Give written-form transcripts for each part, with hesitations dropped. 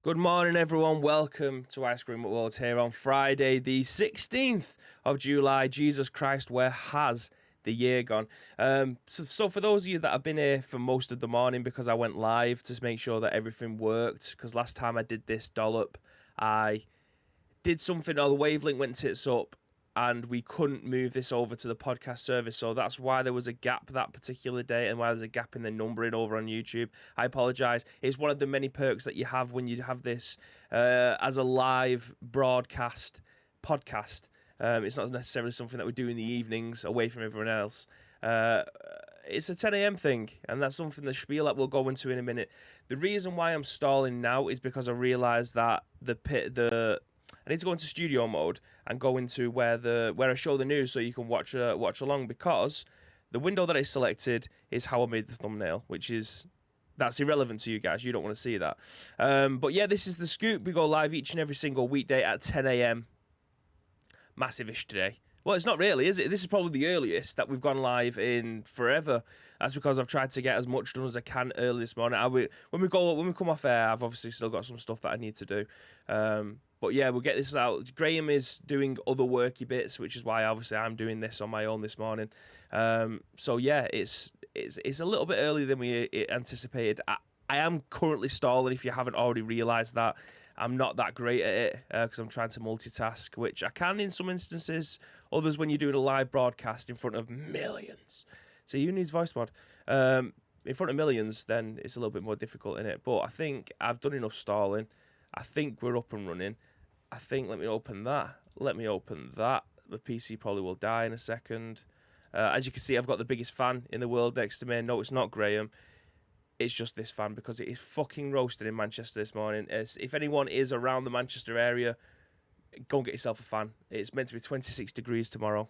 Good morning, everyone. Welcome to Ice Cream World here on Friday, the 16th of July. Jesus Christ, where has the year gone? So for those of you that have been here for most of the morning, because I went live to make sure that everything worked, because last time I did this dollop, I did something, or the wavelength went tits up, and we couldn't move this over to the podcast service, so that's why there was a gap that particular day and why there's a gap in the numbering over on YouTube. I apologise. It's one of the many perks that you have when you have this as a live broadcast podcast. It's not necessarily something that we do in the evenings away from everyone else. It's a 10 a.m. thing, and that's something the spiel that we'll go into in a minute. The reason why I'm stalling now is because I realise that I need to go into studio mode and go into where I show the news so you can watch along, because the window that I selected is how I made the thumbnail, that's irrelevant to you guys. You don't want to see that. But yeah, this is The Scoop. We go live each and every single weekday at 10 a.m. Massive-ish today. Well, it's not really, is it? This is probably the earliest that we've gone live in forever. That's because I've tried to get as much done as I can early this morning. When we come off air, I've obviously still got some stuff that I need to do. But yeah, we'll get this out. Graham is doing other worky bits, which is why obviously I'm doing this on my own this morning. So yeah, it's a little bit earlier than we anticipated. I am currently stalling, if you haven't already realised that. I'm not that great at it because I'm trying to multitask, which I can in some instances. Others, when you're doing a live broadcast in front of millions. So who needs voice mod? In front of millions, then it's a little bit more difficult in it. But I think I've done enough stalling. I think we're up and running. Let me open that. The PC probably will die in a second. As you can see, I've got the biggest fan in the world next to me. No, it's not Graham. It's just this fan, because it is fucking roasting in Manchester this morning. If anyone is around the Manchester area, go and get yourself a fan. It's meant to be 26 degrees tomorrow.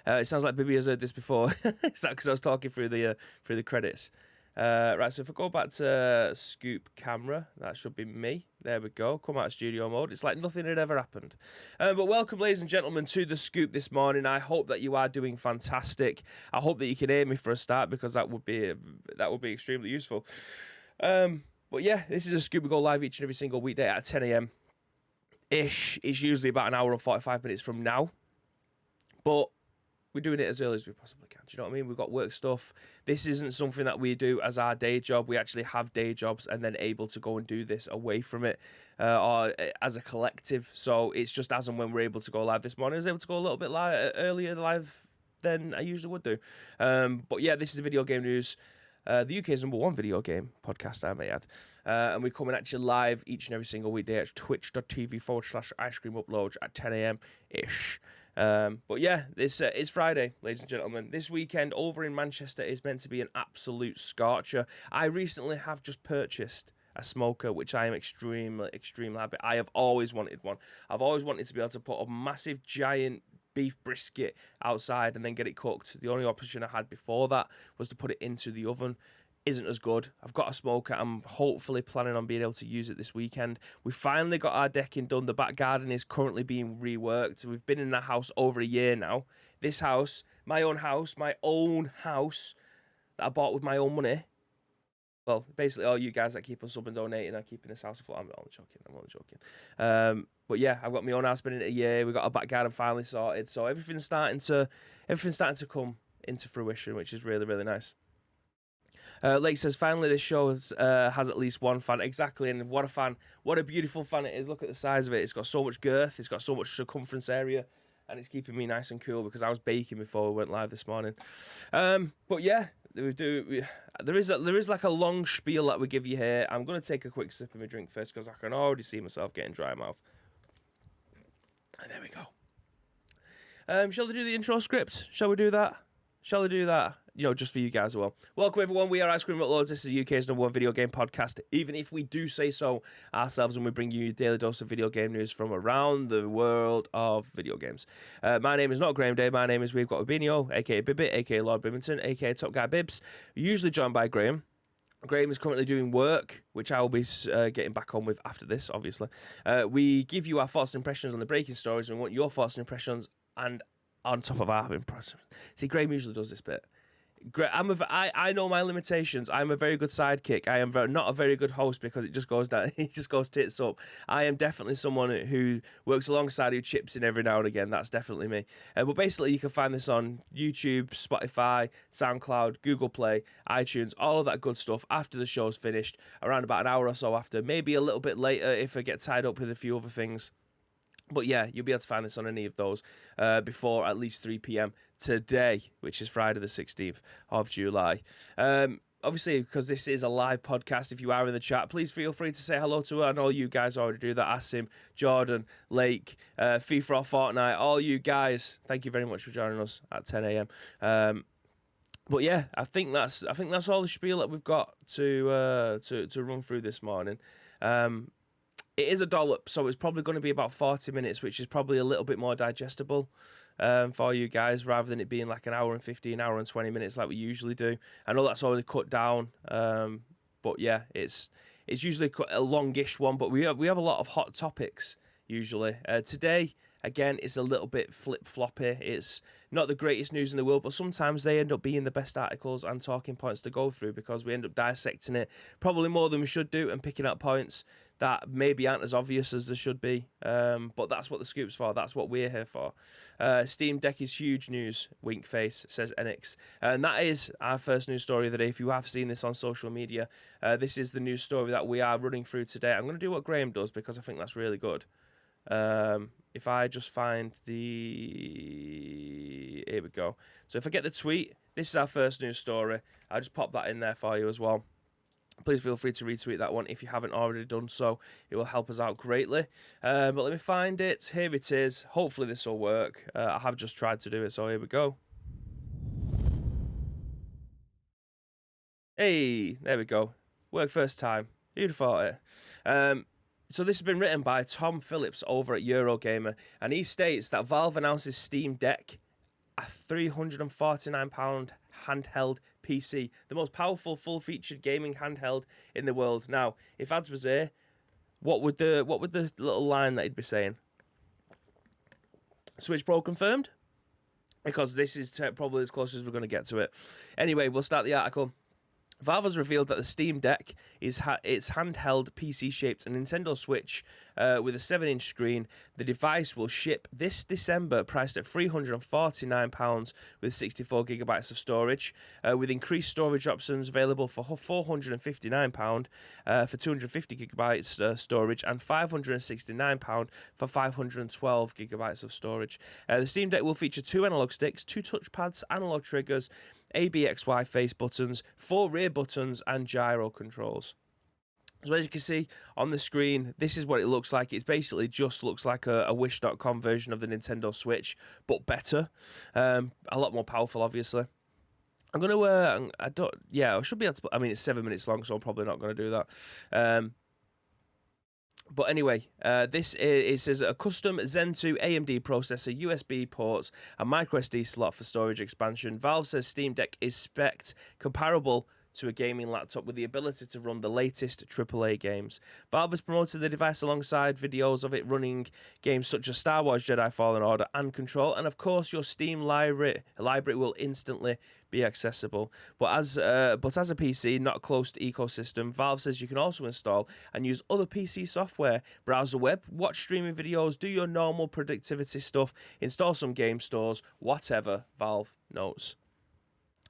It sounds like Bibi has heard this before. Is that because I was talking through the credits? Right, so if I go back to Scoop camera, that should be me. There we go. Come out of studio mode. It's like nothing had ever happened. But welcome, ladies and gentlemen, to The Scoop this morning. I hope that you are doing fantastic. I hope that you can hear me for a start, because that would be extremely useful. But yeah, this is a Scoop. We go live each and every single weekday at 10 a.m. ish. It's usually about an hour and 45 minutes from now. But we're doing it as early as we possibly can. Do you know what I mean? We've got work stuff. This isn't something that we do as our day job. We actually have day jobs and then able to go and do this away from it or as a collective. So it's just as and when we're able to go live. This morning I was able to go a little bit earlier live than I usually would do. But yeah, this is video game news. The UK's #1 video game podcast, I may add. And we're coming at you live each and every single weekday at twitch.tv/ice cream uploads at 10 a.m.-ish. But yeah, it's Friday, ladies and gentlemen. This weekend over in Manchester is meant to be an absolute scorcher. I recently have just purchased a smoker, which I am extremely happy. I have always wanted one. I've always wanted to be able to put a massive, giant beef brisket outside and then get it cooked. The only option I had before that was to put it into the oven. Isn't as good. I've got a smoker. I'm hopefully planning on being able to use it this weekend. We finally got our decking done. The back garden is currently being reworked. We've been in that house over a year now. This house, my own house that I bought with my own money. Well, basically all you guys that keep us up and donating are keeping this house afloat. I'm only joking. But yeah, I've got my own house, been in it a year. We got our back garden finally sorted. So everything's starting to come into fruition, which is really, really nice. Lake says, finally this show has at least one fan. Exactly, and what a fan. What a beautiful fan it is. Look at the size of it. It's got so much girth. It's got so much circumference area. And it's keeping me nice and cool because I was baking before we went live this morning. But yeah, there is like a long spiel that we give you here. I'm going to take a quick sip of my drink first because I can already see myself getting dry mouth. And there we go. Shall we do the intro script? Shall we do that? Just for you guys as well. Welcome, everyone. We are Ice Cream Uploads. This is UK's #1 video game podcast, even if we do say so ourselves when we bring you a daily dose of video game news from around the world of video games. My name is not Graham Day. My name is We've Got Rubinho, a.k.a. Bibbit, a.k.a. Lord Bibbington, a.k.a. Top Guy Bibbs. Usually joined by Graham. Graham is currently doing work, which I will be getting back on with after this, obviously. We give you our thoughts and impressions on the breaking stories, and we want your thoughts and impressions and on top of our impressions. See, Graham usually does this bit. Great. I know my limitations. I'm a very good sidekick. I am not a very good host because it just goes down. It just goes tits up. I am definitely someone who works alongside, who chips in every now and again. That's definitely me. But basically, you can find this on YouTube, Spotify, SoundCloud, Google Play, iTunes, all of that good stuff. After the show's finished, around about an hour or so after, maybe a little bit later if I get tied up with a few other things. But yeah, you'll be able to find this on any of those before at least 3 p.m. today, which is Friday the 16th of July. Obviously, because this is a live podcast, if you are in the chat, please feel free to say hello to her. I know you guys already do that. Asim, Jordan, Lake, FIFA or Fortnite, all you guys, thank you very much for joining us at 10 a.m. But yeah, I think that's all the spiel that we've got to run through this morning. It is a dollop, so it's probably going to be about 40 minutes, which is probably a little bit more digestible for you guys, rather than it being like an hour and 15, hour and 20 minutes like we usually do. I know that's already cut down, but yeah, it's usually a longish one, but we have a lot of hot topics usually. Today, again, it's a little bit flip-floppy. It's not the greatest news in the world, but sometimes they end up being the best articles and talking points to go through because we end up dissecting it probably more than we should do and picking out points that maybe aren't as obvious as they should be. But that's what the scoop's for. That's what we're here for. Steam Deck is huge news, wink face, says NX. And that is our first news story of the day. If you have seen this on social media, this is the news story that we are running through today. I'm going to do what Graham does because I think that's really good. If I just find the... Here we go. So if I get the tweet, this is our first news story. I'll just pop that in there for you as well. Please feel free to retweet that one if you haven't already done so. It will help us out greatly. But let me find it. Here it is. Hopefully this will work. I have just tried to do it, so here we go. Hey, there we go. Work first time. Who'd have thought it? So this has been written by Tom Phillips over at Eurogamer, and he states that Valve announces Steam Deck, a £349 handheld PC, the most powerful full-featured gaming handheld in the world. Now, if ads was here, what would the little line that he'd be saying? Switch Pro confirmed? Because this is probably as close as we're going to get to it. Anyway, we'll start the article. Valve has revealed that the Steam Deck is its handheld PC-shaped Nintendo Switch with a 7-inch screen. The device will ship this December, priced at £349 with 64GB of storage, with increased storage options available for £459 for 250GB storage and £569 for 512GB of storage. The Steam Deck will feature 2 analog sticks, 2 touchpads, analog triggers, ABXY face buttons, 4 rear buttons, and gyro controls. So as you can see on the screen, this is what it looks like. It basically just looks like a Wish.com version of the Nintendo Switch, but better. A lot more powerful, obviously. I'm going to, I should be able to, it's 7 minutes long, so I'm probably not going to do that. But anyway, it says a custom Zen 2 AMD processor, USB ports, a microSD slot for storage expansion. Valve says Steam Deck is spec'd comparable to a gaming laptop with the ability to run the latest AAA games. Valve has promoted the device alongside videos of it running games such as Star Wars Jedi Fallen Order and Control, and of course your Steam library will instantly be accessible. But as a PC not close to ecosystem, Valve says you can also install and use other PC software, browse the web, watch streaming videos, do your normal productivity stuff, install some game stores, whatever, Valve knows.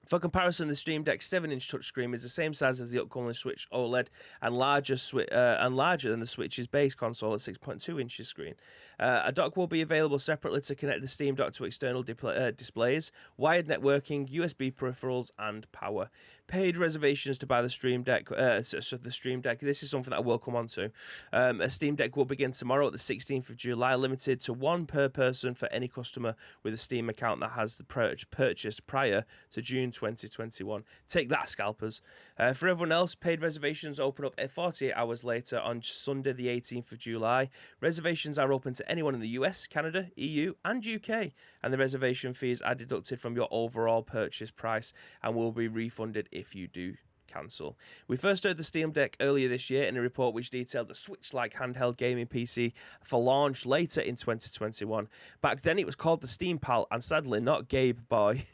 For comparison, the Steam Deck's 7-inch touchscreen is the same size as the upcoming Switch OLED and larger than the Switch's base console at 6.2 inches screen. A dock will be available separately to connect the Steam Dock to external displays, wired networking, USB peripherals, and power. Paid reservations to buy the Steam Deck. This is something that I will come on to. A Steam Deck will begin tomorrow at the 16th of July, limited to 1 per person for any customer with a Steam account that has purchased prior to June 2021. Take that, scalpers. For everyone else, paid reservations open up 48 hours later on Sunday the 18th of July. Reservations are open to anyone in the US, Canada, EU, and UK, and the reservation fees are deducted from your overall purchase price and will be refunded if you do cancel. We first heard the Steam Deck earlier this year in a report which detailed the Switch-like handheld gaming PC for launch later in 2021. Back then it was called the Steam Pal and sadly not Gabe Boy.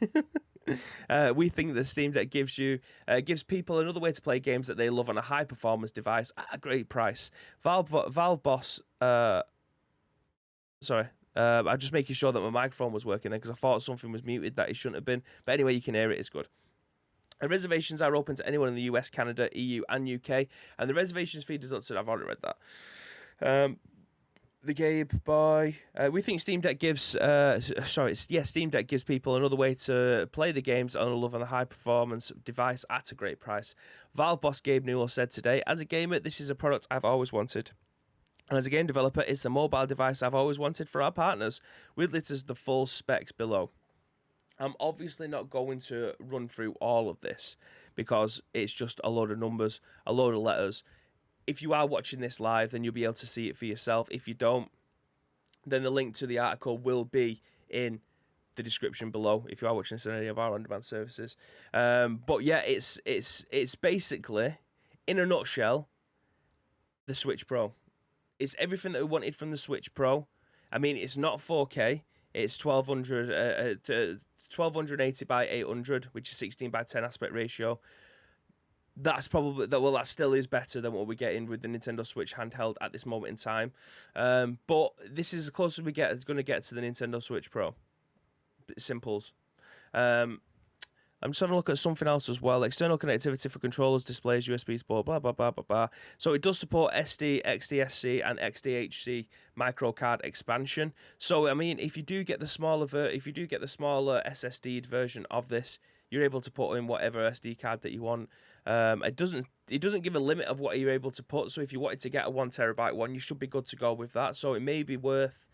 We think the Steam Deck gives people another way to play games that they love on a high performance device at a great price. Valve boss. Sorry. I'm just making sure that my microphone was working there because I thought something was muted that it shouldn't have been. But anyway, you can hear it. It's good. And reservations are open to anyone in the US, Canada, EU, and UK. And the reservations feed is up to. I've already read that. The Gabe boy. We think Steam Deck gives Steam Deck gives people another way to play the games on a love and a high performance device at a great price. Valve boss Gabe Newell said today, as a gamer, this is a product I've always wanted. And as a game developer, it's the mobile device I've always wanted for our partners. With it as the full specs below. I'm obviously not going to run through all of this because it's just a load of numbers, a load of letters. If you are watching this live, then you'll be able to see it for yourself. If you don't, then the link to the article will be in the description below if you are watching this on any of our on-demand services. But yeah, it's basically, in a nutshell, the Switch Pro. It's everything that we wanted from the Switch Pro. I mean, it's not 4K. It's 1280 by 800, which is 16 by 10 aspect ratio. That still is better than what we're getting with the Nintendo Switch handheld at this moment in time. But this is as close as going to get to the Nintendo Switch Pro. Simples. I'm just having a look at something else as well. External connectivity for controllers, displays, USB port, blah, blah, blah, blah, blah. So it does support SD, XDSC, and XDHC micro card expansion. So, I mean, if you do get the smaller SSD version of this, you're able to put in whatever SD card that you want. It doesn't give a limit of what you're able to put. So if you wanted to get a 1 terabyte one, you should be good to go with that. So it may be worth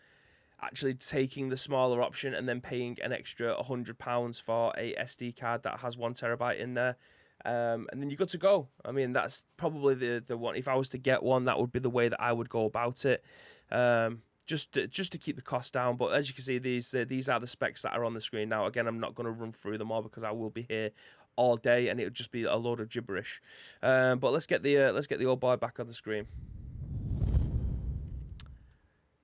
actually taking the smaller option and then paying an extra £100 for a SD card that has 1 terabyte in there. And then you're good to go. I mean, that's probably the one. If I was to get one, that would be the way that I would go about it. Just to keep the cost down. But as you can see, these are the specs that are on the screen now. Again, I'm not going to run through them all because I will be here all day and it would just be a load of gibberish. But let's get the old boy back on the screen.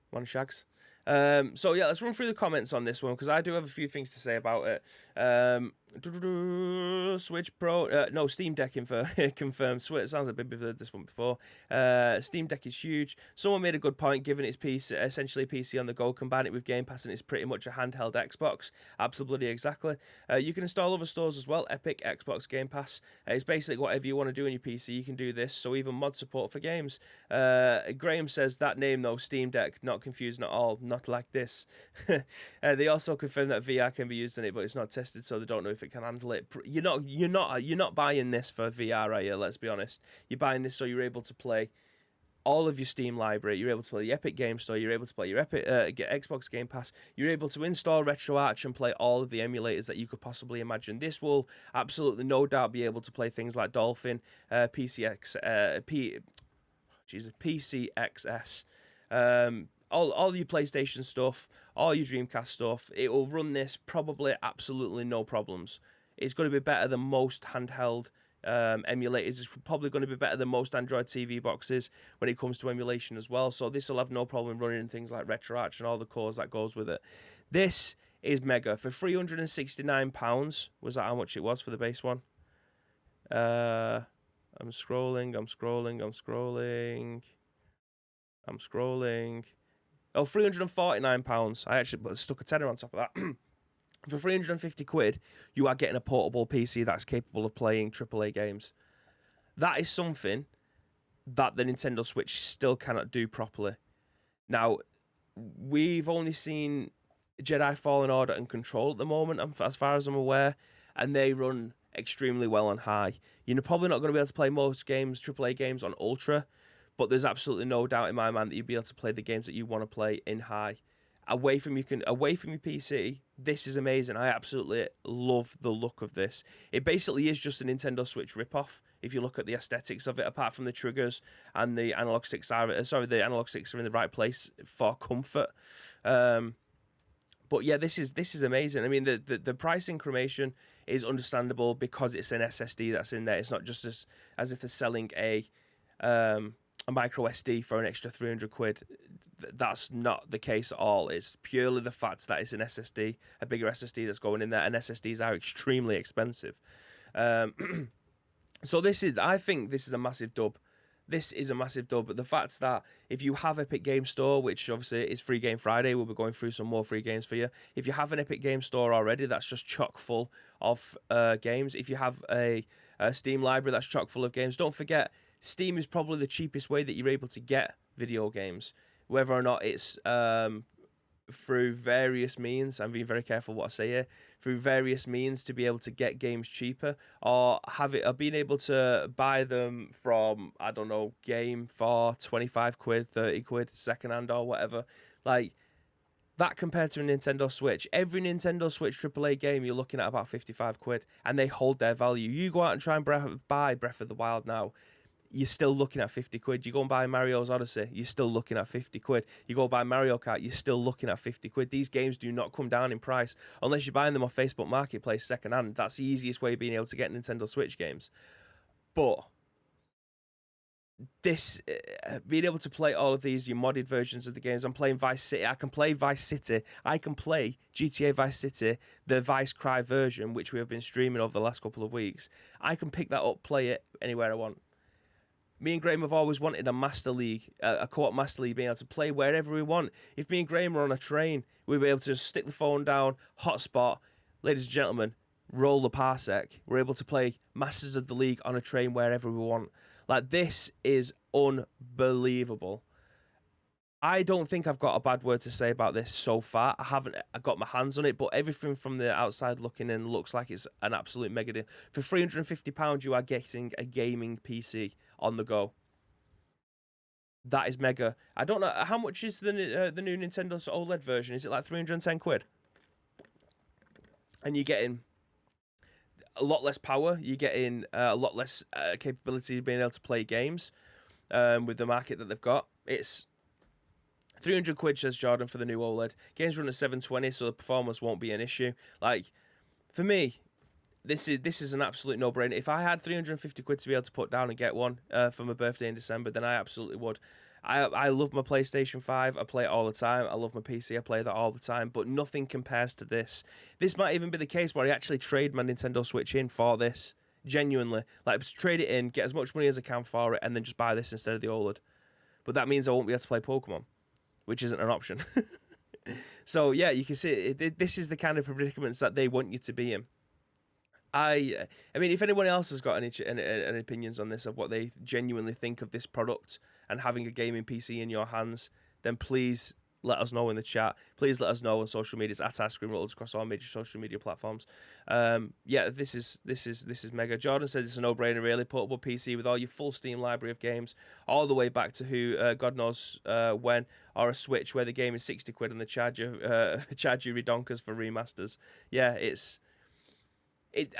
One shags. So yeah, let's run through the comments on this one because I do have a few things to say about it. Switch Pro, no, Steam Deck confirmed. Sounds like we've heard this one before. Steam Deck is huge. Someone made a good point, given it's essentially a PC on the go. Combine it with Game Pass, and it's pretty much a handheld Xbox. Absolutely, exactly. You can install other stores as well. Epic, Xbox Game Pass. It's basically whatever you want to do on your PC, you can do this. So even mod support for games. Graham says that name though, Steam Deck, not confused at all. Not like this. They also confirm that VR can be used in it, but it's not tested, so they don't know if it can handle it. You're not buying this for VR, are you? Let's be honest. You're buying this so you're able to play all of your Steam library. You're able to play the Epic Game Store. You're able to play your Xbox Game Pass. You're able to install RetroArch and play all of the emulators that you could possibly imagine. This will absolutely no doubt be able to play things like Dolphin, PCXS. All your PlayStation stuff, all your Dreamcast stuff, it will run this probably absolutely no problems. It's going to be better than most handheld emulators. It's probably going to be better than most Android TV boxes when it comes to emulation as well. So this will have no problem running things like RetroArch and all the cores that goes with it. This is mega. For £369, was that how much it was for the base one? I'm scrolling. Oh, £349. I actually stuck a tenner on top of that. For 350 quid, you are getting a portable PC that's capable of playing AAA games. That is something that the Nintendo Switch still cannot do properly. Now, we've only seen Jedi Fallen Order and Control at the moment, as far as I'm aware, and they run extremely well on high. You're probably not going to be able to play most games, AAA games, on Ultra, but there's absolutely no doubt in my mind that you'll be able to play the games that you want to play in high. Away from your PC, this is amazing. I absolutely love the look of this. It basically is just a Nintendo Switch ripoff. If you look at the aesthetics of it, apart from the triggers and the analog sticks are in the right place for comfort. But yeah, this is amazing. I mean, the price increment is understandable because it's an SSD that's in there. It's not just as if they're selling a micro SD for an extra 300 quid. that's not the case at all. It's purely the fact that it's an SSD, a bigger SSD that's going in there, and SSDs are extremely expensive. So I think this is a massive dub. This is a massive dub. But the fact that if you have Epic Game Store, which obviously is Free Game Friday, we'll be going through some more free games for you. If you have an Epic Game Store already, that's just chock full of games. If you have a Steam library, that's chock full of games. Don't forget, Steam is probably the cheapest way that you're able to get video games. Whether or not it's through various means, I'm being very careful what I say here, through various means to be able to get games cheaper, or being able to buy them from, I don't know, Game for 25 quid, 30 quid, secondhand or whatever. Like, that compared to a Nintendo Switch, every Nintendo Switch AAA game, you're looking at about 55 quid, and they hold their value. You go out and try and buy Breath of the Wild now, you're still looking at 50 quid. You go and buy Mario's Odyssey, you're still looking at 50 quid. You go buy Mario Kart, you're still looking at 50 quid. These games do not come down in price unless you're buying them on Facebook Marketplace secondhand. That's the easiest way of being able to get Nintendo Switch games. But this, being able to play all of these, your modded versions of the games, I'm playing Vice City. I can play Vice City. I can play GTA Vice City, the Vice Cry version, which we have been streaming over the last couple of weeks. I can pick that up, play it anywhere I want. Me and Graham have always wanted a Master League, a co-op Master League, being able to play wherever we want. If me and Graham were on a train, we'd be able to just stick the phone down, hotspot, ladies and gentlemen, roll the parsec. We're able to play Masters of the League on a train wherever we want. Like, this is unbelievable. I don't think I've got a bad word to say about this so far. I got my hands on it, but everything from the outside looking in looks like it's an absolute mega deal. For £350, you are getting a gaming PC on the go. That is mega. I don't know, how much is the new Nintendo OLED version? Is it like 310 quid? And you're getting a lot less power. You're getting a lot less capability of being able to play games with the market that they've got. It's 300 quid, says Jordan, for the new OLED. Games run at 720, so the performance won't be an issue. Like, for me, this is an absolute no-brainer. If I had 350 quid to be able to put down and get one for my birthday in December, then I absolutely would. I love my PlayStation 5. I play it all the time. I love my PC. I play that all the time. But nothing compares to this. This might even be the case where I actually trade my Nintendo Switch in for this. Genuinely. Like, trade it in, get as much money as I can for it, and then just buy this instead of the OLED. But that means I won't be able to play Pokemon, which isn't an option. So, yeah, you can see this is the kind of predicaments that they want you to be in. I mean, if anyone else has got any opinions on this, of what they genuinely think of this product and having a gaming PC in your hands, then please let us know in the chat. Please let us know on social medias at @IceCreamRollers across all major social media platforms. Yeah, this is mega. Jordan says it's a no-brainer, really. Portable PC with all your full Steam library of games, all the way back to God knows when, or a Switch where the game is 60 quid and they charge you redonkers for remasters. Yeah,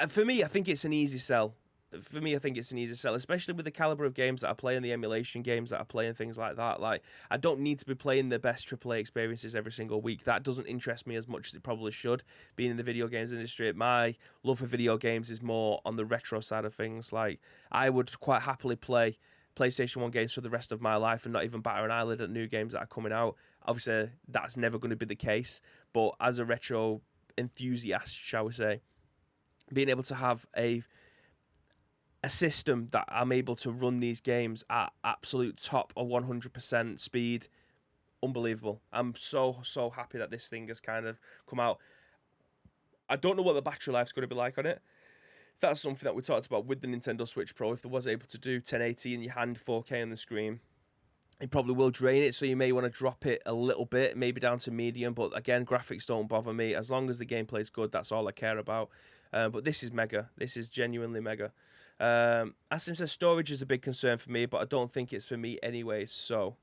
for me, I think it's an easy sell. Especially with the caliber of games that I play and the emulation games that I play and things like that. Like, I don't need to be playing the best AAA experiences every single week. That doesn't interest me as much as it probably should, being in the video games industry. My love for video games is more on the retro side of things. Like, I would quite happily play PlayStation 1 games for the rest of my life and not even batter an eyelid at new games that are coming out. Obviously, that's never going to be the case. But as a retro enthusiast, shall we say, being able to have a system that I'm able to run these games at absolute top or 100% speed, unbelievable. I'm so happy that this thing has kind of come out. I don't know what the battery life's going to be like on it. That's something that we talked about with the Nintendo Switch Pro. If there was able to do 1080 in your hand, 4K on the screen, it probably will drain it, so you may want to drop it a little bit, maybe down to medium. But again, graphics don't bother me. As long as the gameplay's good, that's all I care about. But this is mega. This is genuinely mega. Asim says storage is a big concern for me, but I don't think it's for me anyway. So,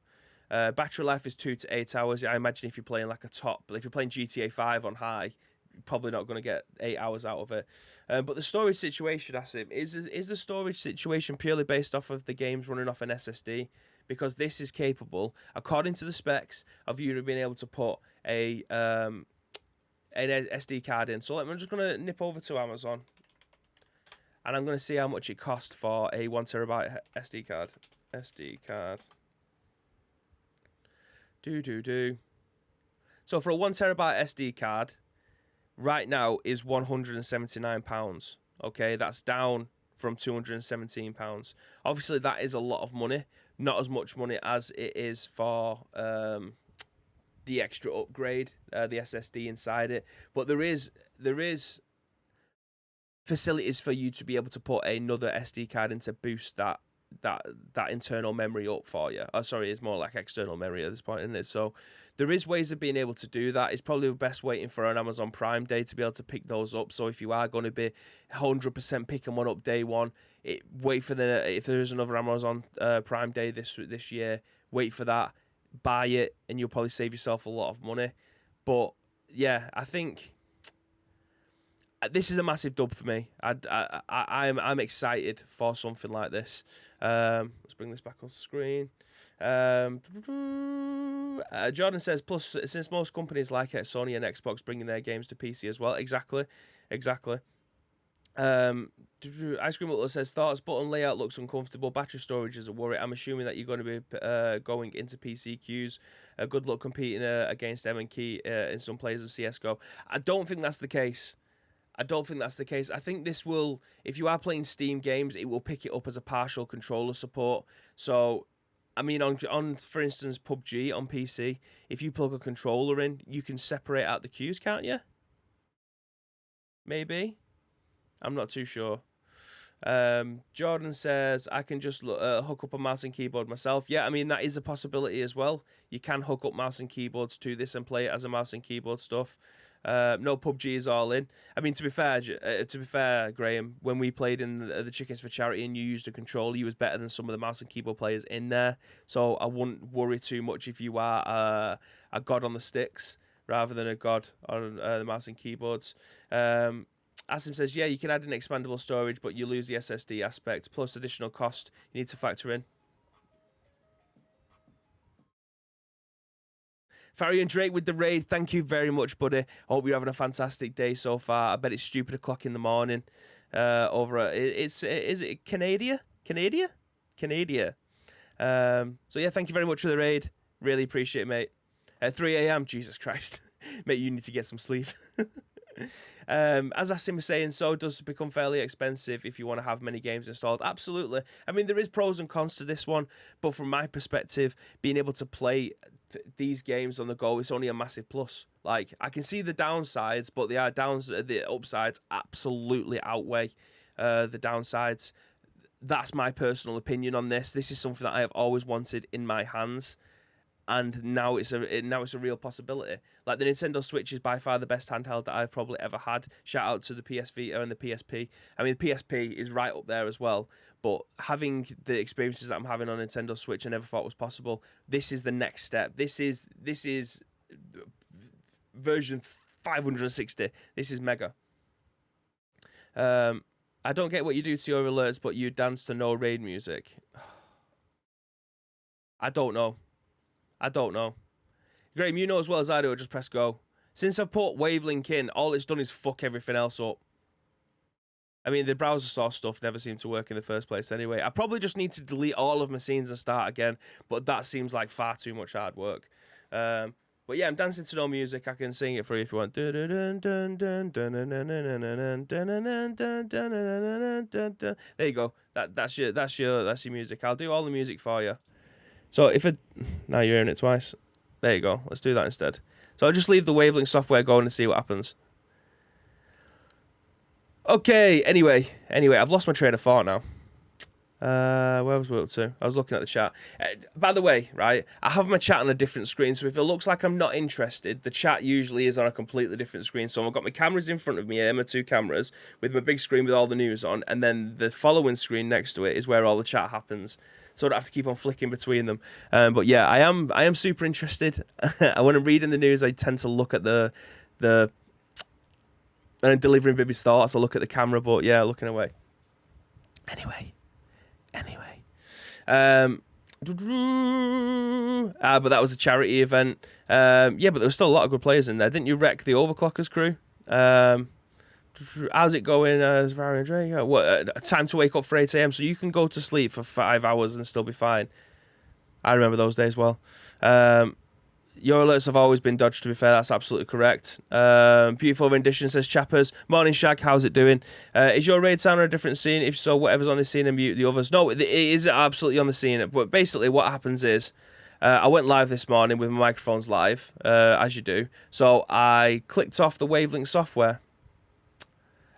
battery life is 2 to 8 hours. I imagine if you're playing like if you're playing GTA 5 on high, you're probably not going to get 8 hours out of it. But the storage situation, Asim, is the storage situation purely based off of the games running off an SSD? Because this is capable, according to the specs, of you being able to put an SD card in. So I'm just going to nip over to Amazon and I'm going to see how much it costs for a 1 terabyte SD card. SD card. So for a 1 terabyte SD card, right now is £179. Okay, that's down from £217. Obviously, that is a lot of money. Not as much money as it is for the extra upgrade, the SSD inside it. But there is facilities for you to be able to put another SD card in to boost that internal memory up for you. Oh, sorry, it's more like external memory at this point, isn't it? So there is ways of being able to do that. It's probably best waiting for an Amazon Prime Day to be able to pick those up. So if you are going to be 100% picking one up day one, wait for if there is another Amazon Prime Day this year, wait for that, buy it, and you'll probably save yourself a lot of money. But yeah, I think this is a massive dub for me. I'm excited for something like this. Let's bring this back on screen. Jordan says, plus, since most companies like Sony and Xbox bringing their games to PC as well. Exactly. Ice Cream Butler says, thoughts, button layout looks uncomfortable. Battery storage is a worry. I'm assuming that you're going to be going into PC queues. Good luck competing against M&Key in some players of CSGO. I don't think that's the case. I think this will, if you are playing Steam games, it will pick it up as a partial controller support. So, I mean, on for instance, PUBG on PC, if you plug a controller in, you can separate out the queues, can't you? Maybe. I'm not too sure. Jordan says, I can just hook up a mouse and keyboard myself. Yeah, I mean, that is a possibility as well. You can hook up mouse and keyboards to this and play it as a mouse and keyboard stuff. No, PUBG is all in. I mean, to be fair, Graham, when we played in the Chickens for Charity and you used a controller, you was better than some of the mouse and keyboard players in there. So I wouldn't worry too much if you are a god on the sticks rather than a god on the mouse and keyboards. Asim says, yeah, you can add an expandable storage, but you lose the SSD aspect, plus additional cost you need to factor in. Farian Drake with the raid. Thank you very much, buddy. I hope you're having a fantastic day so far. I bet it's stupid o'clock in the morning. Over at, is it Canada? So yeah, thank you very much for the raid. Really appreciate it, mate. At 3 a.m. Jesus Christ, mate, you need to get some sleep. As Asim was saying, so does it become fairly expensive if you want to have many games installed. Absolutely. I mean, there is pros and cons to this one, but from my perspective, being able to play these games on the go is only a massive plus. Like, I can see the downsides, but the upsides absolutely outweigh the downsides. That's my personal opinion on this. This is something that I have always wanted in my hands, and now it's a real possibility. Like, the Nintendo Switch is by far the best handheld that I've probably ever had. Shout out to the PS Vita and the PSP. I mean, the PSP is right up there as well. But having the experiences that I'm having on Nintendo Switch, I never thought was possible. This is the next step. This is version 560. This is mega. I don't get what you do to your alerts, but you dance to no raid music. I don't know. Graham, you know as well as I do, I just press go. Since I've put Wavelink in, all it's done is fuck everything else up. I mean, the browser source stuff never seemed to work in the first place anyway. I probably just need to delete all of my scenes and start again, but that seems like far too much hard work. But yeah, I'm dancing to no music. I can sing it for you if you want. There you go. That's your music. I'll do all the music for you. So now you're hearing it twice. There you go. Let's do that instead. So I'll just leave the Wavelink software going and see what happens. Okay, anyway, I've lost my train of thought now. Where was we up to? I was looking at the chat. By the way, right, I have my chat on a different screen, so if it looks like I'm not interested, the chat usually is on a completely different screen. So I've got my cameras in front of me here, my two cameras, with my big screen with all the news on, and then the following screen next to it is where all the chat happens. So I don't have to keep on flicking between them. But yeah, I am super interested. When I'm reading the news, I tend to look at the and delivering Bibby's thoughts, I look at the camera, but yeah, looking away. Anyway. But that was a charity event. Yeah, but there was still a lot of good players in there. Didn't you wreck the Overclockers crew? How's it going? Time to wake up for 8 a.m. so you can go to sleep for 5 hours and still be fine. I remember those days well. Your alerts have always been dodged, to be fair. That's absolutely correct. Beautiful rendition, says Chappers. Morning, Shag. How's it doing? Is your raid sound on a different scene? If so, whatever's on the scene and mute the others. No, it is absolutely on the scene. But basically what happens is I went live this morning with my microphones live, as you do. So I clicked off the Wavelength software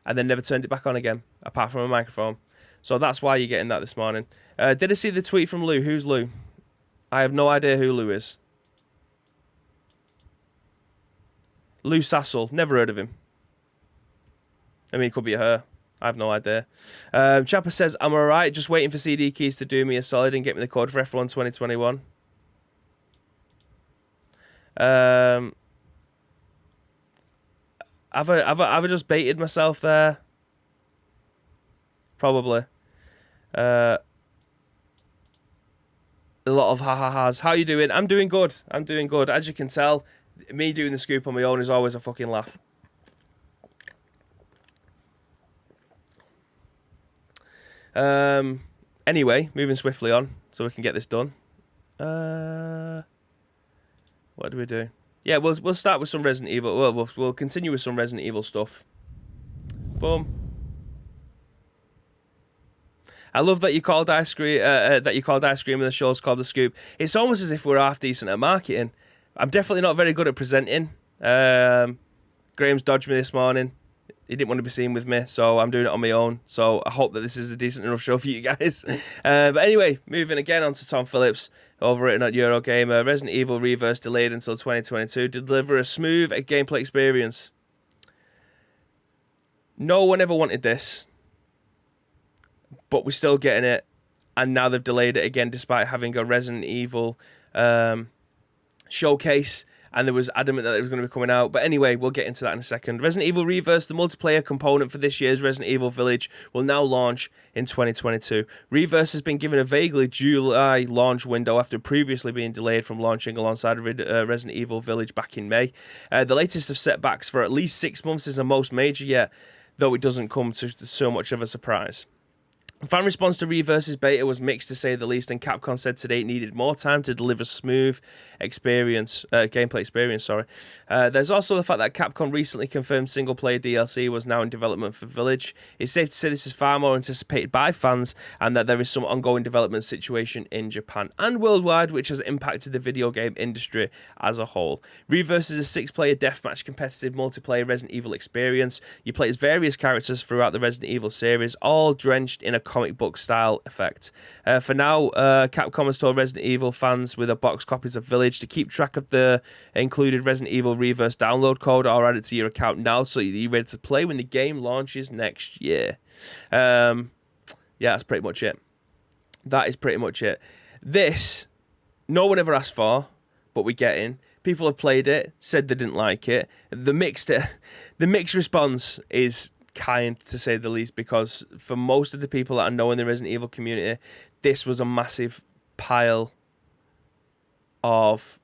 and then never turned it back on again, apart from a microphone. So that's why you're getting that this morning. Did I see the tweet from Lou? Who's Lou? I have no idea who Lou is. Lou Sassel, never heard of him. I mean, it could be her. I have no idea. Chapper says, I'm alright, just waiting for CD Keys to do me a solid and get me the code for F1 2021. Have I just baited myself there? Probably. A lot of ha-ha-has. How you doing? I'm doing good. As you can tell, me doing the scoop on my own is always a fucking laugh. Anyway, moving swiftly on so we can get this done. What do we do? Yeah, we'll start with some Resident Evil. Well, we'll continue with some Resident Evil stuff. Boom. I love that you called ice cream. That you called ice cream and the show's called the scoop. It's almost as if we're half decent at marketing. I'm definitely not very good at presenting. Graham's dodged me this morning. He didn't want to be seen with me, so I'm doing it on my own. So I hope that this is a decent enough show for you guys. But anyway, moving again on to Tom Phillips, overwritten at Eurogamer. Resident Evil Reverse delayed until 2022 to deliver a smooth gameplay experience. No one ever wanted this, but we're still getting it. And now they've delayed it again, despite having a Resident Evil showcase, and there was adamant that it was going to be coming out. But anyway, we'll get into that in a second. Resident Evil Reverse, the multiplayer component for this year's Resident Evil Village, will now launch in 2022. Reverse has been given a vaguely July launch window after previously being delayed from launching alongside Resident Evil Village back in May. The latest of setbacks for at least 6 months is the most major yet, though it doesn't come to so much of a surprise. Fan response to Reverse's beta was mixed, to say the least, and Capcom said today it needed more time to deliver smooth gameplay experience. There's also the fact that Capcom recently confirmed single-player DLC was now in development for Village. It's safe to say this is far more anticipated by fans, and that there is some ongoing development situation in Japan and worldwide, which has impacted the video game industry as a whole. Reverse is a 6-player deathmatch competitive multiplayer Resident Evil experience. You play as various characters throughout the Resident Evil series, all drenched in a comic book style effect. For now, Capcom has told Resident Evil fans with box copies of Village to keep track of the included Resident Evil Reverse download code or add it to your account now so you're ready to play when the game launches next year. Yeah, that's pretty much it. That is pretty much it. This, no one ever asked for, but we're getting. People have played it, said they didn't like it. The mixed response is kind, to say the least, because for most of the people that I know in the Resident Evil community, this was a massive pile of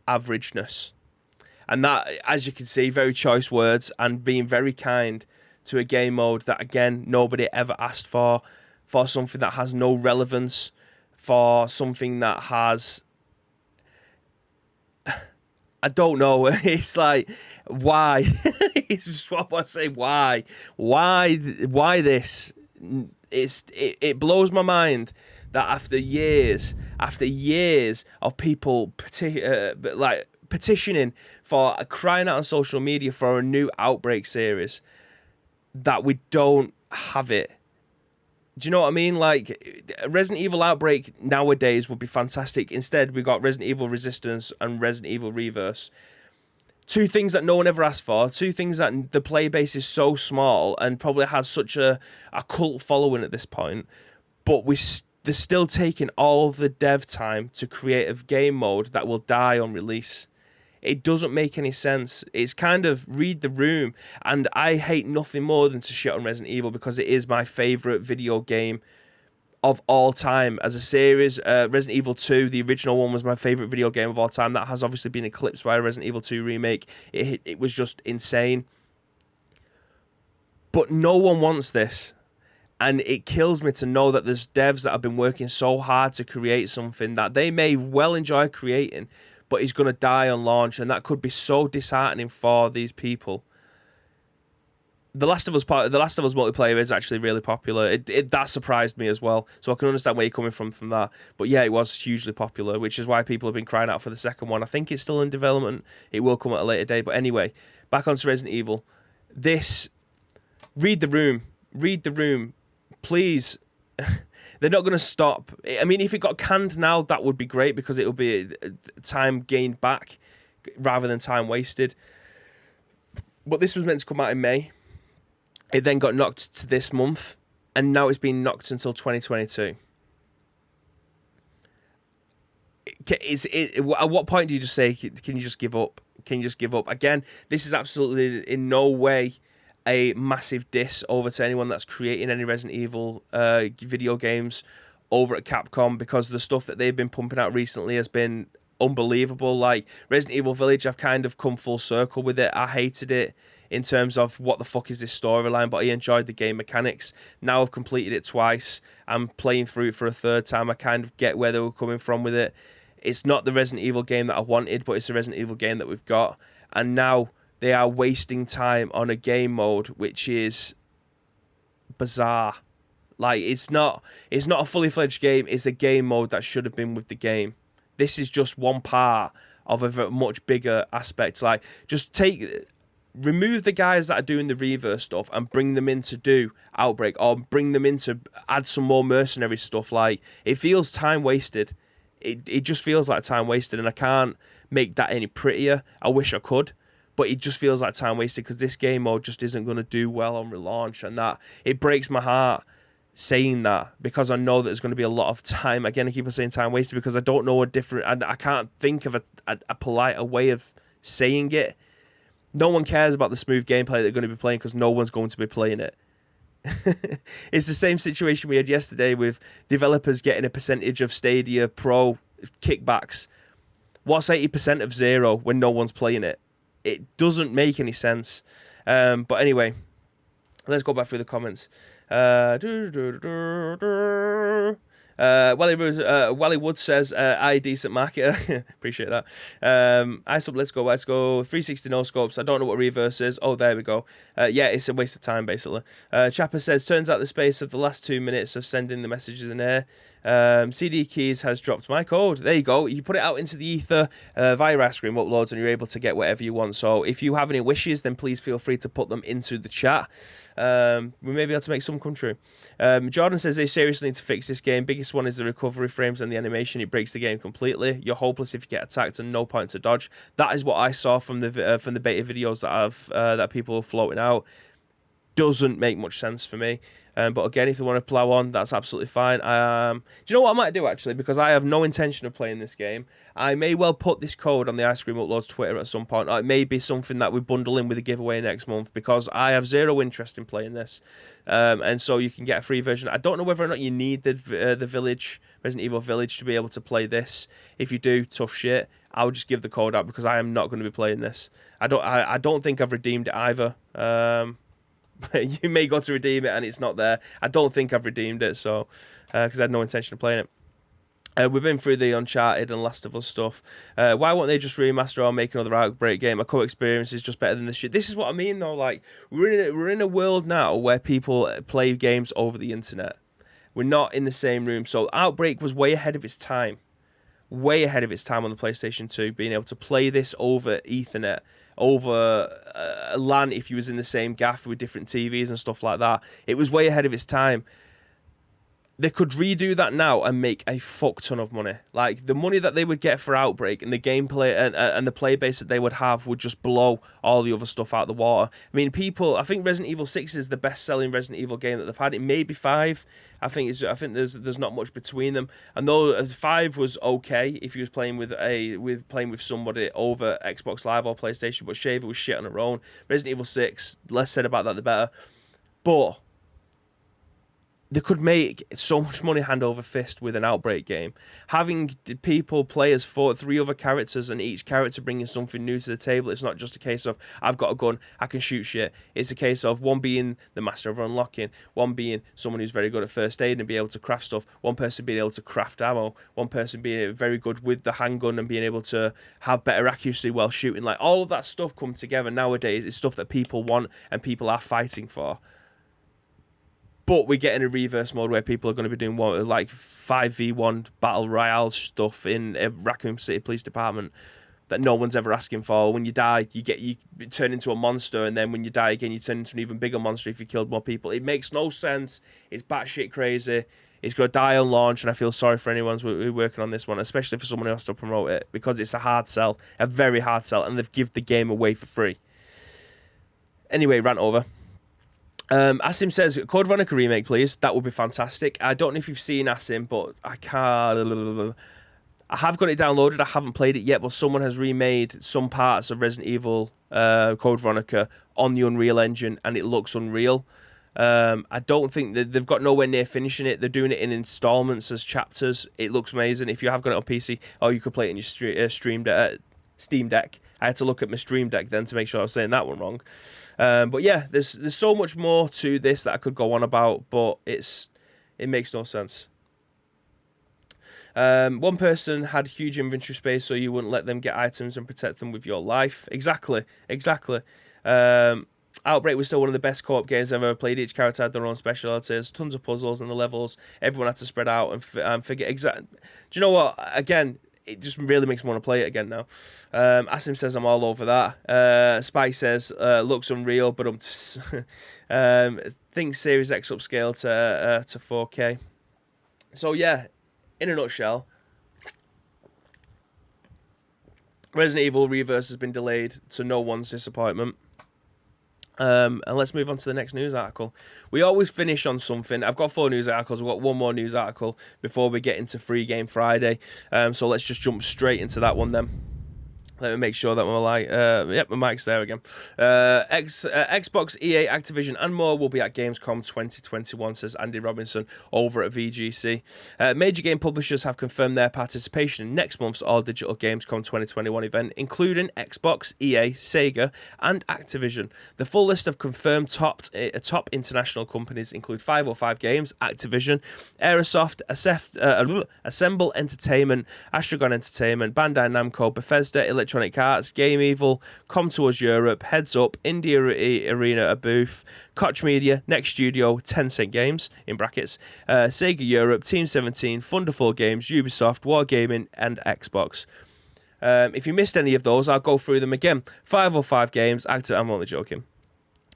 averageness. And that, as you can see, very choice words and being very kind to a game mode that, again, nobody ever asked for something that has no relevance, for something that has... I don't know. It's like, why? It's just what I say. Why? Why this? It blows my mind that after years of people petitioning for, crying out on social media for a new Outbreak series, that we don't have it. Do you know what I mean? Like, Resident Evil Outbreak nowadays would be fantastic. Instead, we got Resident Evil Resistance and Resident Evil Reverse. Two things that no one ever asked for. Two things that the player base is so small and probably has such a cult following at this point. But they're still taking all of the dev time to create a game mode that will die on release. It doesn't make any sense. It's kind of read the room. And I hate nothing more than to shit on Resident Evil because it is my favourite video game of all time as a series. Resident Evil 2, the original one, was my favourite video game of all time. That has obviously been eclipsed by a Resident Evil 2 remake. It was just insane. But no one wants this. And it kills me to know that there's devs that have been working so hard to create something that they may well enjoy creating, but he's going to die on launch, and that could be so disheartening for these people. The Last of Us multiplayer is actually really popular. That surprised me as well. So I can understand where you're coming from that. But yeah, it was hugely popular, which is why people have been crying out for the second one. I think it's still in development. It will come at a later date. But anyway, back onto Resident Evil. Read the room. Please. They're not going to stop. I mean, if it got canned now, that would be great because it will be time gained back rather than time wasted. But this was meant to come out in May. It then got knocked to this month, and now it's been knocked until 2022. At what point do you just say, can you just give up? Can you just give up? Again, this is absolutely in no way a massive diss over to anyone that's creating any Resident Evil video games over at Capcom, because the stuff that they've been pumping out recently has been unbelievable. Like Resident Evil Village, I've kind of come full circle with it. I hated it in terms of what the fuck is this storyline, but I enjoyed the game mechanics. Now I've completed it twice. I'm playing through it for a third time. I kind of get where they were coming from with it. It's not the Resident Evil game that I wanted, but it's the Resident Evil game that we've got. And now they are wasting time on a game mode which is bizarre. Like it's not a fully fledged game. It's a game mode that should have been with the game. This is just one part of a much bigger aspect. Like just remove the guys that are doing the reverse stuff and bring them in to do Outbreak, or bring them in to add some more mercenary stuff. Like it feels time wasted. It just feels like time wasted, and I can't make that any prettier. I wish I could, but it just feels like time wasted because this game mode just isn't going to do well on relaunch, and that it breaks my heart saying that because I know that there's going to be a lot of time. Again, I keep on saying time wasted because I don't know I can't think of a politer way of saying it. No one cares about the smooth gameplay they're going to be playing because no one's going to be playing it. It's the same situation we had yesterday with developers getting a percentage of Stadia Pro kickbacks. What's 80% of zero when no one's playing it? It doesn't make any sense. But anyway, let's go back through the comments. Wally Wood says, "I decent marketer." Appreciate that. Let's go. 360 no scopes. I don't know what reverse is. Oh, there we go. Yeah, it's a waste of time basically. Chapper says, "Turns out the space of the last 2 minutes of sending the messages in air. CD Keys has dropped my code." There you go. You put it out into the ether via Ice Cream Uploads, and you're able to get whatever you want. So if you have any wishes, then please feel free to put them into the chat. We may be able to make some come true. Jordan says they seriously need to fix this game. Biggest one is the recovery frames and the animation. It breaks the game completely. You're hopeless if you get attacked and no point to dodge. That is what I saw from the beta videos that people are floating out. Doesn't make much sense for me. But again, if you want to plow on, that's absolutely fine. Do you know what I might do, actually? Because I have no intention of playing this game. I may well put this code on the Ice Cream Uploads Twitter at some point. Or it may be something that we bundle in with a giveaway next month, because I have zero interest in playing this. And so you can get a free version. I don't know whether or not you need the Village, Resident Evil Village, to be able to play this. If you do, tough shit. I'll just give the code out because I am not going to be playing this. I don't think I've redeemed it either. You may go to redeem it and it's not there. I don't think I've redeemed it, so because I had no intention of playing it. We've been through the Uncharted and Last of Us stuff. Why won't they just remaster or make another Outbreak game? A co-experience is just better than this shit. This is what I mean, though. Like we're in a world now where people play games over the internet. We're not in the same room. So Outbreak was way ahead of its time. Way ahead of its time on the PlayStation 2, being able to play this over Ethernet, over a LAN if you was in the same gaff with different TVs and stuff like that. It was way ahead of its time. They could redo that now and make a fuck ton of money. Like, the money that they would get for Outbreak and the gameplay and the play base that they would have would just blow all the other stuff out of the water. I mean, I think Resident Evil 6 is the best-selling Resident Evil game that they've had. It may be 5. I think there's not much between them. And though 5 was okay if you was playing with somebody over Xbox Live or PlayStation, but Shaver was shit on her own. Resident Evil 6, less said about that the better. But they could make so much money hand over fist with an Outbreak game. Having people play as 3 other characters and each character bringing something new to the table. It's not just a case of, I've got a gun, I can shoot shit. It's a case of one being the master of unlocking, one being someone who's very good at first aid and be able to craft stuff, one person being able to craft ammo, one person being very good with the handgun and being able to have better accuracy while shooting. Like, all of that stuff come together nowadays. It's stuff that people want and people are fighting for. But we get in a reverse mode where people are going to be doing like 5v1 battle royale stuff in a Raccoon City Police Department that no one's ever asking for. When you die, you turn into a monster, and then when you die again, you turn into an even bigger monster if you killed more people. It makes no sense. It's batshit crazy. It's going to die on launch, and I feel sorry for anyone who's working on this one, especially for someone who has to promote it, because it's a hard sell, a very hard sell, and they've given the game away for free. Anyway, rant over. Asim says, Code Veronica remake, please. That would be fantastic. I don't know if you've seen Asim, but I have got it downloaded. I haven't played it yet, but someone has remade some parts of Resident Evil Code Veronica on the Unreal Engine, and it looks unreal. I don't think that they've got nowhere near finishing it. They're doing it in installments as chapters. It looks amazing. If you have got it on PC, or you could play it in your Steam Deck. I had to look at my Stream Deck then to make sure I was saying that one wrong. But yeah, there's so much more to this that I could go on about, but it makes no sense. One person had huge inventory space, so you wouldn't let them get items and protect them with your life. Exactly. Outbreak was still one of the best co-op games I've ever played. Each character had their own specialities, tons of puzzles in the levels. Everyone had to spread out and figure exactly. Do you know what? Again, it just really makes me want to play it again now. Asim says I'm all over that. Spike says looks unreal, but think Series X upscale to 4K. So yeah, in a nutshell, Resident Evil Reverse has been delayed to no one's disappointment. And let's move on to the next news article. We always finish on something. I've got 4 news articles. We've got one more news article before we get into Free Game Friday. So let's just jump straight into that one then. Let me make sure that my mic's there again. Xbox, EA, Activision, and more will be at Gamescom 2021, says Andy Robinson over at VGC. Major game publishers have confirmed their participation in next month's all-digital Gamescom 2021 event, including Xbox, EA, Sega, and Activision. The full list of confirmed top international companies include 505 Games, Activision, Aerosoft, Assemble Entertainment, Astragon Entertainment, Bandai Namco, Bethesda, Electronic Arts, Game Evil, Comtours Europe, Heads Up, Indie Arena a booth, Koch Media, Next Studio, Tencent Games, in brackets, Sega Europe, Team 17, Thunderful Games, Ubisoft, Wargaming, and Xbox. If you missed any of those, I'll go through them again. 505 Games, I'm only joking.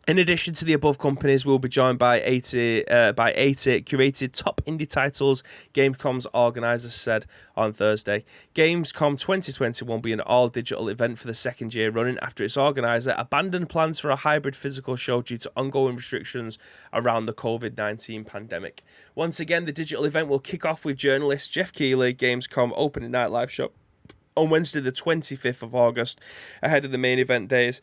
In addition to the above companies, we'll be joined by 80 curated top indie titles, Gamescom's organisers said on Thursday. Gamescom 2021 will be an all-digital event for the second year running after its organiser abandoned plans for a hybrid physical show due to ongoing restrictions around the COVID-19 pandemic. Once again, the digital event will kick off with journalist Jeff Keighley, Gamescom opening night live show on Wednesday the 25th of August, ahead of the main event days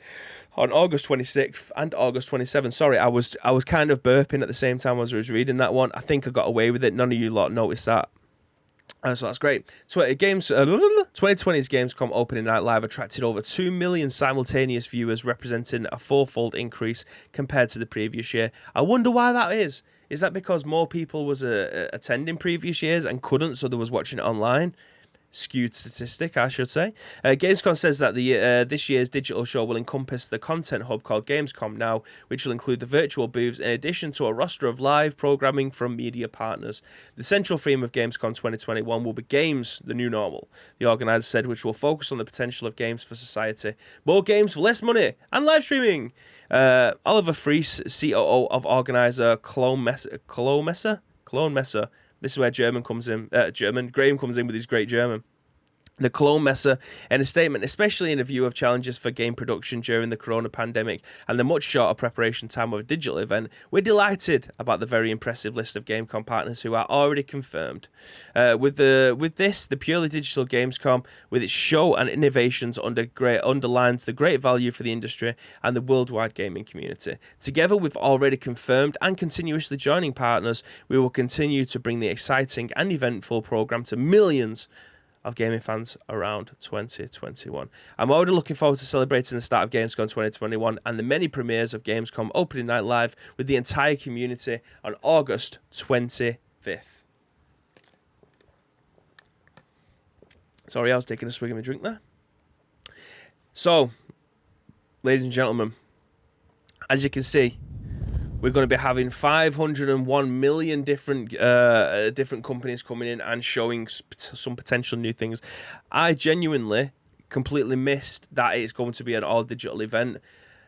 on August 26th and August 27th. Sorry, I was kind of burping at the same time as I was reading that one. I think I got away with it. None of you lot noticed that. So that's great. 2020's Gamescom opening night live attracted over 2 million simultaneous viewers, representing a 4-fold increase compared to the previous year. I wonder why that is. Is that because more people was attending previous years and couldn't, so they was watching it online? Skewed statistic, I should say. Gamescom says that this year's digital show will encompass the content hub called Gamescom Now, which will include the virtual booths in addition to a roster of live programming from media partners. The central theme of Gamescom 2021 will be Games, the New Normal, the organiser said, which will focus on the potential of games for society. More games for less money and live streaming. Oliver Fries, COO of organiser Clone Messer. This is where Graham comes in with his great German. The Cologne Messe, in a statement, especially in a view of challenges for game production during the corona pandemic and the much shorter preparation time of a digital event, we're delighted about the very impressive list of Gamescom partners who are already confirmed. With this, the purely digital Gamescom, with its show and innovations underlines the great value for the industry and the worldwide gaming community. Together with already confirmed and continuously joining partners, we will continue to bring the exciting and eventful program to millions of gaming fans around 2021. I'm already looking forward to celebrating the start of Gamescom 2021 and the many premieres of Gamescom opening night live with the entire community on August 25th. Sorry, I was taking a swig of my drink there. So, ladies and gentlemen, as you can see, we're going to be having 501 million different companies coming in and showing some potential new things. I genuinely completely missed that it's going to be an all-digital event.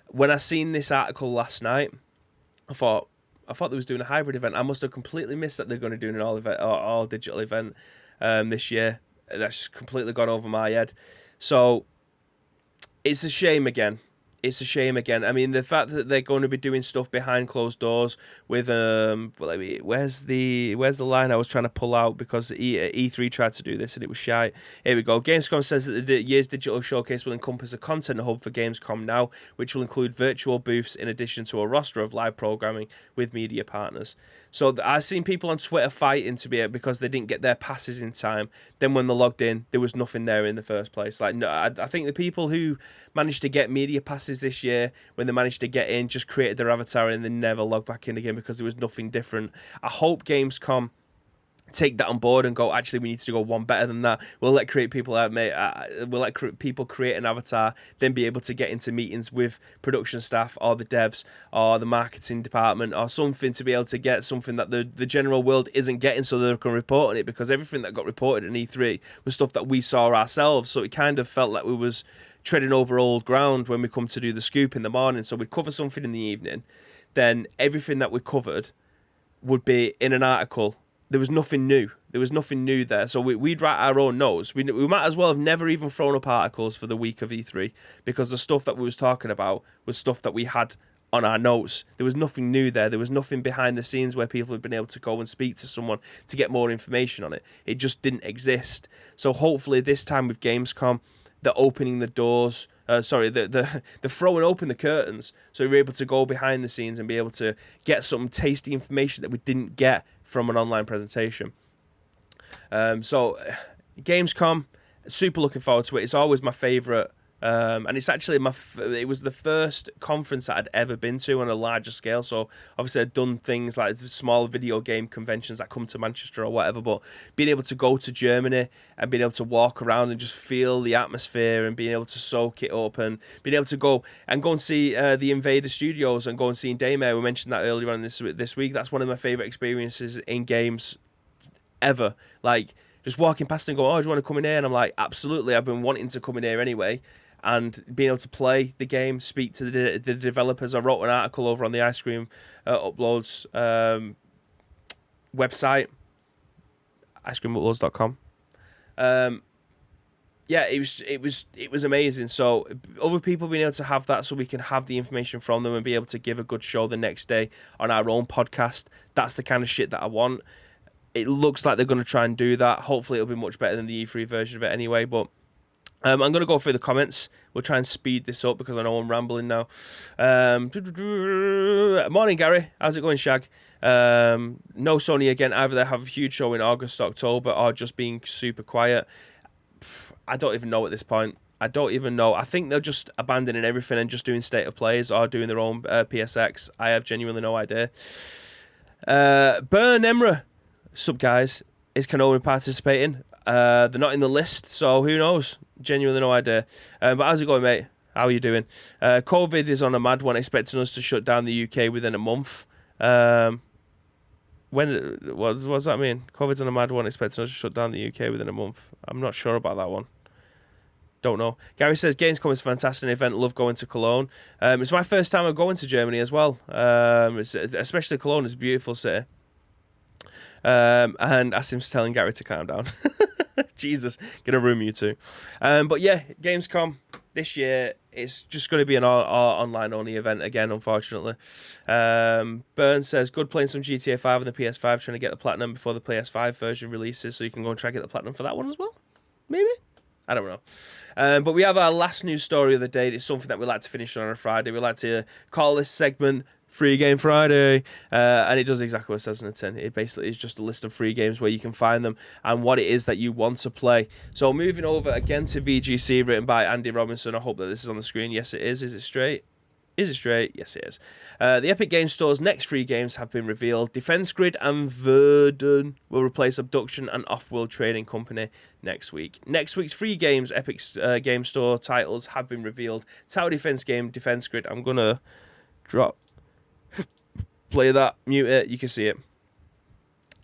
When I seen this article last night, I thought they was doing a hybrid event. I must have completely missed that they're going to do an all-digital event this year. That's completely gone over my head. So it's a shame again. It's a shame again. I mean, the fact that they're going to be doing stuff behind closed doors with where's the line I was trying to pull out, because E3 tried to do this and it was shite. Here we go. Gamescom says that the year's digital showcase will encompass a content hub for Gamescom Now, which will include virtual booths in addition to a roster of live programming with media partners. So I've seen people on Twitter fighting to be it because they didn't get their passes in time. Then when they logged in, there was nothing there in the first place. Like, no, I think the people who managed to get media passes this year, when they managed to get in, just created their avatar and then never logged back in again because there was nothing different. I hope Gamescom take that on board and go, actually, we need to go one better than that. We'll let people create an avatar, then be able to get into meetings with production staff or the devs or the marketing department or something, to be able to get something that the general world isn't getting, so they can report on it, because everything that got reported in E3 was stuff that we saw ourselves. So it kind of felt like we was treading over old ground when we come to do the scoop in the morning. So we'd cover something in the evening, then everything that we covered would be in an article. There was nothing new. There was nothing new there. So we'd write our own notes. We might as well have never even thrown up articles for the week of E3, because the stuff that we was talking about was stuff that we had on our notes. There was nothing new there. There was nothing behind the scenes where people had been able to go and speak to someone to get more information on it. It just didn't exist. So hopefully this time with Gamescom, the opening the doors, the throwing open the curtains, so we're able to go behind the scenes and be able to get some tasty information that we didn't get from an online presentation. So Gamescom, super looking forward to it. It's always my favourite. And it's actually it was the first conference that I'd ever been to on a larger scale. So obviously I'd done things like small video game conventions that come to Manchester or whatever, but being able to go to Germany and being able to walk around and just feel the atmosphere and being able to soak it up, and being able to go and see the Invader Studios and go and see Daymare. We mentioned that earlier on this week. That's one of my favourite experiences in games ever. Like, just walking past and going, oh, do you want to come in here? And I'm like, absolutely. I've been wanting to come in here anyway. And being able to play the game, speak to the developers. I wrote an article over on the Ice Cream Uploads website, icecreamuploads.com. Yeah, it was amazing. So other people being able to have that, so we can have the information from them and be able to give a good show the next day on our own podcast. That's the kind of shit that I want. It looks like they're going to try and do that. Hopefully it'll be much better than the E3 version of it anyway, but I'm going to go through the comments. We'll try and speed this up because I know I'm rambling now. Morning, Gary. How's it going, Shag? No Sony again. Either they have a huge show in August, October, or just being super quiet. I don't even know at this point. I don't even know. I think they're just abandoning everything and just doing state of plays or doing their own PSX. I have genuinely no idea. Burn Emra. Sup, guys. Is Konami participating? They're not in the list, so who knows? Genuinely no idea. But how's it going, mate? How are you doing? COVID is on a mad one, expecting us to shut down the UK within a month. What does that mean? COVID's on a mad one, expecting us to shut down the UK within a month. I'm not sure about that one. Don't know. Gary says, Gamescom is a fantastic event. Love going to Cologne. It's my first time of going to Germany as well. Especially Cologne is a beautiful city. And Asim's telling Gary to calm down. Jesus, gonna ruin you too. But yeah, Gamescom this year, it's just going to be an online-only event again, unfortunately. Burn says, good playing some GTA 5 on the PS5, trying to get the Platinum before the PS5 version releases, so you can go and try to get the Platinum for that one as well? Maybe? I don't know. But we have our last news story of the day. It's something that we like to finish on a Friday. We like to call this segment Free Game Friday, and it does exactly what it says in the tin. It basically is just a list of free games where you can find them and what it is that you want to play. So moving over again to VGC, written by Andy Robinson. I hope that this is on the screen. Yes, it is. Is it straight? Is it straight? Yes, it is. The Epic Games Store's next free games have been revealed. Defense Grid and Verdun will replace Abduction and Off-World Trading Company next week. Next week's free games, Epic Games Store titles have been revealed. Tower Defense game, Defense Grid. I'm going to play that, mute it, you can see it.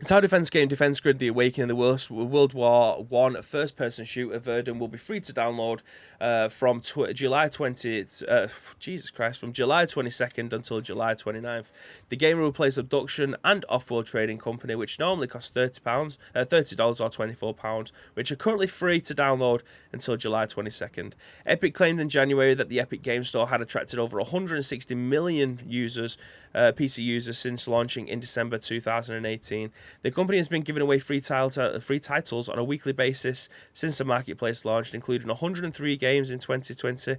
Tower defense game Defense Grid: The Awakening, the World War I first-person shooter. Verdun will be free to download from July 20th. From July 22nd until July 29th. The game will replace Abduction and Off-World Trading Company, which normally cost $30 or £24, which are currently free to download until July 22nd. Epic claimed in January that the Epic Games Store had attracted over 160 million users, PC users, since launching in December 2018. The company has been giving away free titles on a weekly basis since the marketplace launched, including 103 games in 2020,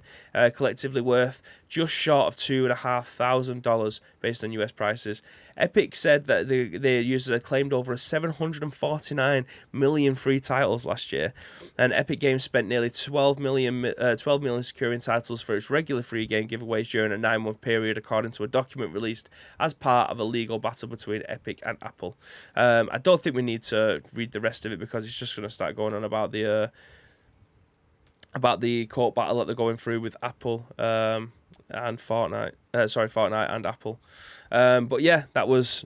collectively worth just short of $2,500 based on US prices. Epic said that their users had claimed over 749 million free titles last year, and Epic Games spent nearly 12 million securing titles for its regular free game giveaways during a 9-month period, according to a document released as part of a legal battle between Epic and Apple. I don't think we need to read the rest of it because it's just going to start going on about the court battle that they're going through with Apple and Fortnite. Fortnite and Apple. But yeah, that was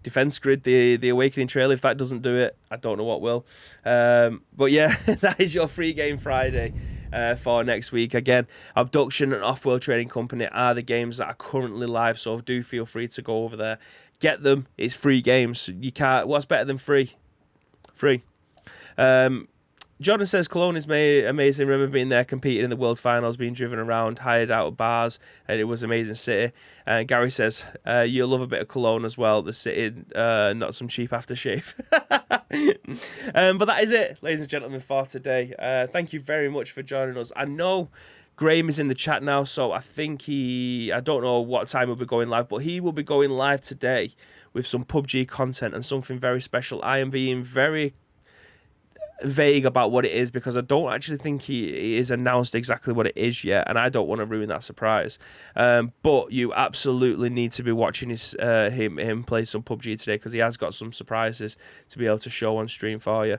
Defense Grid, the Awakening trailer. If that doesn't do it, I don't know what will. But yeah, that is your Free Game Friday for next week. Again, Abduction and Off-World Trading Company are the games that are currently live, so do feel free to go over there. Get them. It's free games. You can't. What's better than free? Free. Jordan says Cologne is amazing. Remember being there, competing in the World Finals, being driven around, hired out of bars, and it was an amazing city. And Gary says you'll love a bit of Cologne as well. The city, not some cheap aftershave. But that is it, ladies and gentlemen, for today. Thank you very much for joining us. I know Graham is in the chat now, so I think I don't know what time he'll be going live, but he will be going live today with some PUBG content and something very special. I am being very vague about what it is because I don't actually think he is announced exactly what it is yet, and I don't want to ruin that surprise. But you absolutely need to be watching him play some PUBG today because he has got some surprises to be able to show on stream for you.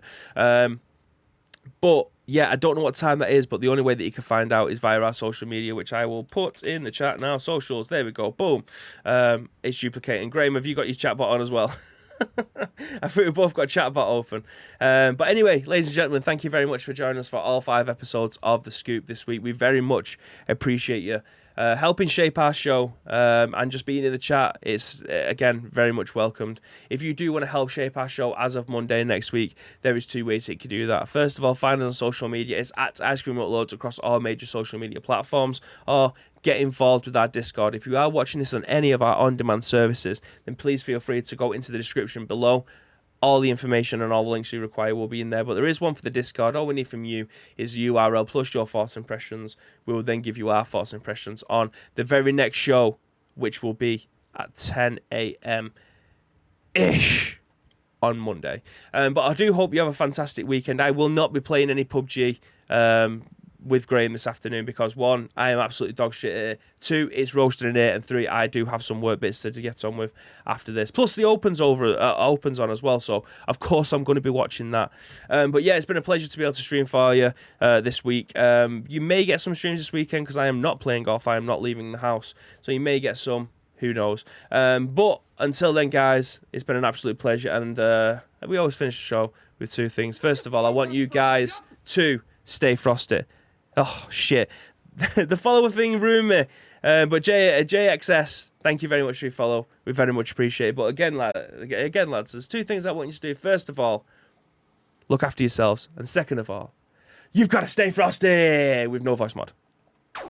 But yeah, I don't know what time that is, but the only way that you can find out is via our social media, which I will put in the chat now. Socials, there we go, boom. It's duplicating. Graham, have you got your chat bot on as well? I think we've both got chat bot open. But anyway, ladies and gentlemen, thank you very much for joining us for all 5 episodes of The Scoop this week. We very much appreciate you helping shape our show and just being in the chat. It's, again, very much welcomed. If you do want to help shape our show as of Monday next week, there is 2 ways that you can do that. First of all, find us on social media. It's at Ice Cream Uploads across all major social media platforms, or get involved with our Discord. If you are watching this on any of our on-demand services, then please feel free to go into the description below. All the information and all the links you require will be in there, but there is one for the Discord. All we need from you is the URL plus your thoughts and impressions. We will then give you our thoughts and impressions on the very next show, which will be at 10 a.m.-ish on Monday. But I do hope you have a fantastic weekend. I will not be playing any PUBG with Graham this afternoon because 1, I am absolutely dog shit here. 2, it's roasting in here, and 3, I do have some work bits to get on with after this. Plus the opens on as well, so of course I'm going to be watching that. But yeah, it's been a pleasure to be able to stream for you this week. You may get some streams this weekend because I am not playing golf. I am not leaving the house, so you may get some. Who knows? But until then, guys, it's been an absolute pleasure, and we always finish the show with 2 things. First of all, I want you guys to stay frosty. Oh, shit. The follower thing ruined me. But JXS, thank you very much for your follow. We very much appreciate it. But again, lads, there's 2 things I want you to do. First of all, look after yourselves. And second of all, you've got to stay frosty with no voice mod.